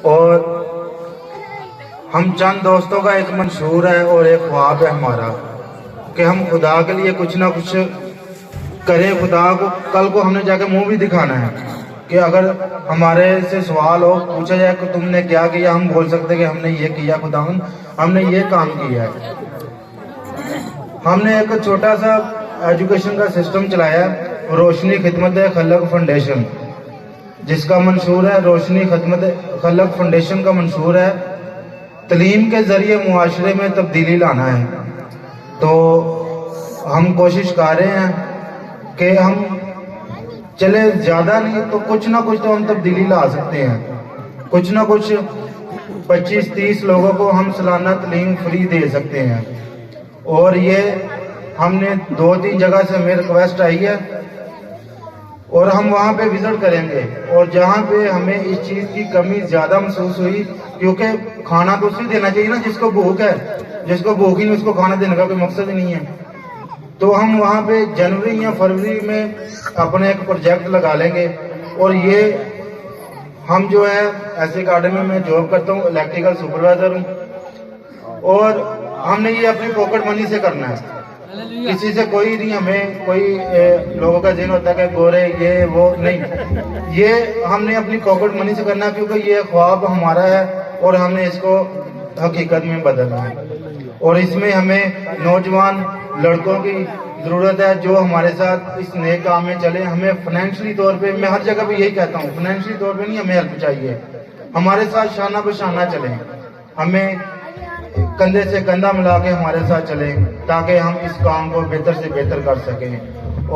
اور ہم چند دوستوں کا ایک منشور ہے اور ایک خواب ہے ہمارا کہ ہم خدا کے لیے کچھ نہ کچھ کریں. خدا کو کل کو ہم نے جا کے منہ بھی دکھانا ہے کہ اگر ہمارے سے سوال ہو پوچھا جائے کہ تم نے کیا کیا, ہم بول سکتے کہ ہم نے یہ کیا خدا, ہم نے یہ کام کیا ہے. ہم نے ایک چھوٹا سا ایجوکیشن کا سسٹم چلایا ہے, روشنی خدمت خلق فاؤنڈیشن, جس کا منشور ہے روشنی خدمت خلق فاؤنڈیشن کا منشور ہے تعلیم کے ذریعے معاشرے میں تبدیلی لانا ہے. تو ہم کوشش کر رہے ہیں کہ ہم چلے زیادہ نہیں تو کچھ نہ کچھ تو ہم تبدیلی لا سکتے ہیں. کچھ نہ کچھ 25-30 لوگوں کو ہم سالانہ تعلیم فری دے سکتے ہیں. اور یہ ہم نے 2-3 جگہ سے ہمیں ریکویسٹ آئی ہے اور ہم وہاں پہ وزٹ کریں گے. اور جہاں پہ ہمیں اس چیز کی کمی زیادہ محسوس ہوئی, کیونکہ کھانا تو اسے دینا چاہیے نا جس کو بھوک ہے, جس کو بھوک ہی نہیں اس کو کھانا دینے کا کوئی مقصد ہی نہیں ہے. تو ہم وہاں پہ جنوری یا فروری میں اپنے ایک پروجیکٹ لگا لیں گے. اور یہ ہم جو ہے ایسے اکیڈمی میں جاب کرتا ہوں, الیکٹریکل سپروائزر ہوں, اور ہم نے یہ اپنی پاکٹ منی سے کرنا ہے. کسی سے کوئی نہیں, ہمیں کوئی لوگوں کا ذہن ہوتا ہے کہ گورے یہ وہ نہیں, یہ ہم نے اپنی پاکٹ منی سے کرنا ہے کیونکہ یہ خواب ہمارا ہے اور ہم نے اس کو حقیقت میں بدلنا ہے. اور اس میں ہمیں نوجوان لڑکوں کی ضرورت ہے جو ہمارے ساتھ اس نئے کام میں چلیں. ہمیں فائنینشلی طور پہ, میں ہر جگہ پہ یہی کہتا ہوں, فائنینشلی طور پہ نہیں ہمیں ہیلپ چاہیے, ہمارے ساتھ شانہ بشانہ چلیں, ہمیں کندھے سے کندھا ملا کے ہمارے ساتھ چلیں تاکہ ہم اس کام کو بہتر سے بہتر کر سکیں.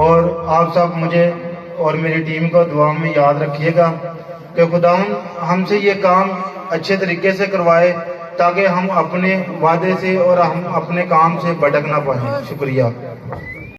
اور آپ سب مجھے اور میری ٹیم کو دعا میں یاد رکھیے گا کہ خداوند ہم سے یہ کام اچھے طریقے سے کروائے تاکہ ہم اپنے وعدے سے اور ہم اپنے کام سے بھٹک نہ پائیں. شکریہ.